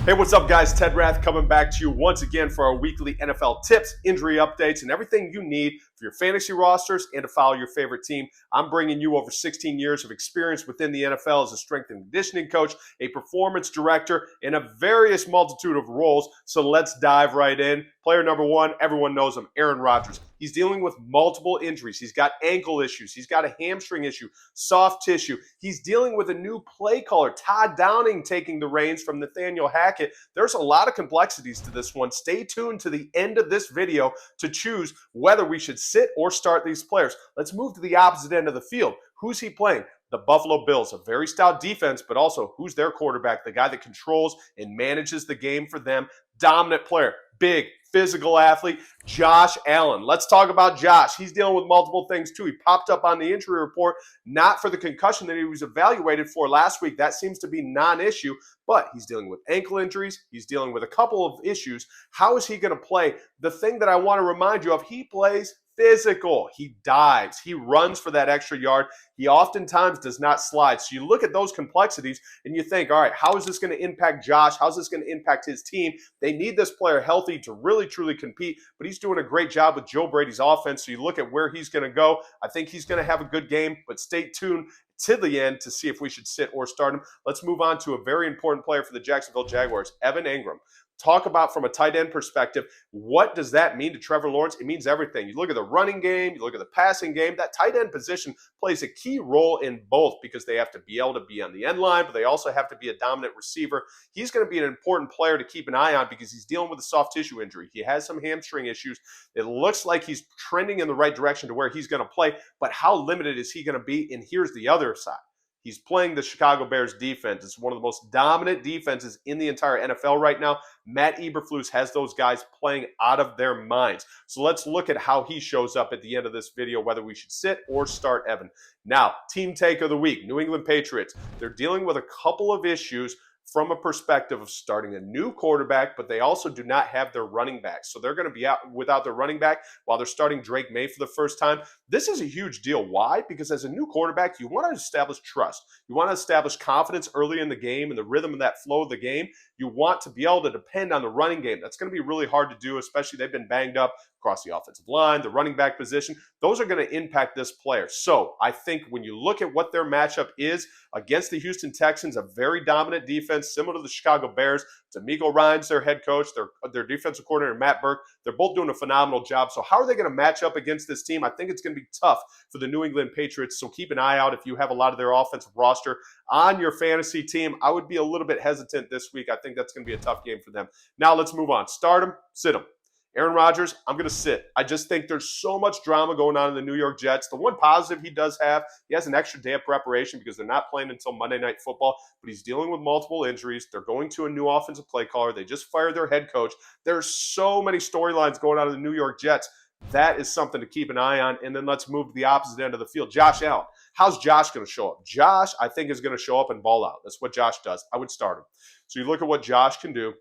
Hey, what's up, guys? Ted Rath coming back to you once again for our weekly NFL tips, injury updates, and everything you need for your fantasy rosters and to follow your favorite team. I'm bringing you over 16 years of experience within the NFL as a strength and conditioning coach, a performance director, in a various multitude of roles. So let's dive right in. Player number one, everyone knows him, Aaron Rodgers. He's dealing with multiple injuries. He's got ankle issues. He's got a hamstring issue, soft tissue. He's dealing with a new play caller, Todd Downing, taking the reins from Nathaniel Hackett. There's a lot of complexities to this one. Stay tuned to the end of this video to choose whether we should sit or start these players. Let's move to the opposite end of the field. Who's he playing? The Buffalo Bills, a very stout defense, but also who's their quarterback? The guy that controls and manages the game for them. Dominant player, big, physical athlete, Josh Allen. Let's talk about Josh. He's dealing with multiple things too. He popped up on the injury report, not for the concussion that he was evaluated for last week. That seems to be non-issue, but he's dealing with ankle injuries. He's dealing with a couple of issues. How is he going to play? The thing that I want to remind you of, he plays physical. He dives. He runs for that extra yard. He oftentimes does not slide. So you look at those complexities and you think, all right, how is this going to impact Josh? How's this going to impact his team? They need this player healthy to really, truly compete, but he's doing a great job with Joe Brady's offense. So you look at where he's going to go. I think he's going to have a good game, but stay tuned to the end to see if we should sit or start him. Let's move on to a very important player for the Jacksonville Jaguars, Evan Engram. Talk about from a tight end perspective, what does that mean to Trevor Lawrence? It means everything. You look at the running game, you look at the passing game, that tight end position plays a key role in both because they have to be able to be on the end line, but they also have to be a dominant receiver. He's going to be an important player to keep an eye on because he's dealing with a soft tissue injury. He has some hamstring issues. It looks like he's trending in the right direction to where he's going to play, but how limited is he going to be? And here's the other side. He's playing the Chicago Bears defense. It's one of the most dominant defenses in the entire NFL right now. Matt Eberflus has those guys playing out of their minds. So let's look at how he shows up at the end of this video, whether we should sit or start Evan. Now, team take of the week, New England Patriots. They're dealing with a couple of issues from a perspective of starting a new quarterback, but they also do not have their running back. So they're going to be out without their running back while they're starting Drake May for the first time. This is a huge deal. Why? Because as a new quarterback, you want to establish trust. You want to establish confidence early in the game and the rhythm and that flow of the game. You want to be able to depend on the running game. That's going to be really hard to do, especially they've been banged up across the offensive line, the running back position. Those are going to impact this player. So I think when you look at what their matchup is against the Houston Texans, a very dominant defense, similar to the Chicago Bears. D'Amico Ryans, their head coach, their defensive coordinator, Matt Burke, they're both doing a phenomenal job. So how are they going to match up against this team? I think it's going to be tough for the New England Patriots. So keep an eye out if you have a lot of their offensive roster on your fantasy team. I would be a little bit hesitant this week. I think that's going to be a tough game for them. Now let's move on. Start them, sit them. Aaron Rodgers, I'm going to sit. I just think there's so much drama going on in the New York Jets. The one positive he does have, he has an extra day of preparation because they're not playing until Monday Night Football, but he's dealing with multiple injuries. They're going to a new offensive play caller. They just fired their head coach. There's so many storylines going on in the New York Jets. That is something to keep an eye on. And then let's move to the opposite end of the field. Josh Allen. How's Josh going to show up? Josh, I think, is going to show up and ball out. That's what Josh does. I would start him. So you look at what Josh can do.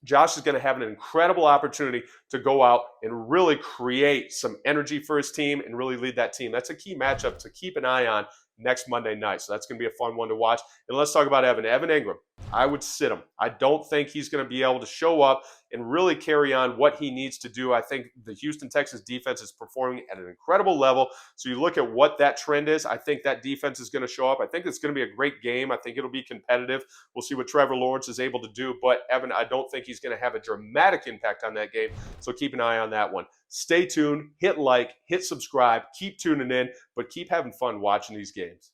Josh is going to have an incredible opportunity to go out and really create some energy for his team and really lead that team. That's a key matchup to keep an eye on next Monday night. So that's going to be a fun one to watch. And let's talk about Evan Engram. I would sit him. I don't think he's going to be able to show up and really carry on what he needs to do. I think the Houston Texans defense is performing at an incredible level. So you look at what that trend is. I think that defense is going to show up. I think it's going to be a great game. I think it'll be competitive. We'll see what Trevor Lawrence is able to do. But Evan, I don't think he's going to have a dramatic impact on that game. So keep an eye on that one. Stay tuned, hit like, hit subscribe, keep tuning in, but keep having fun watching these games.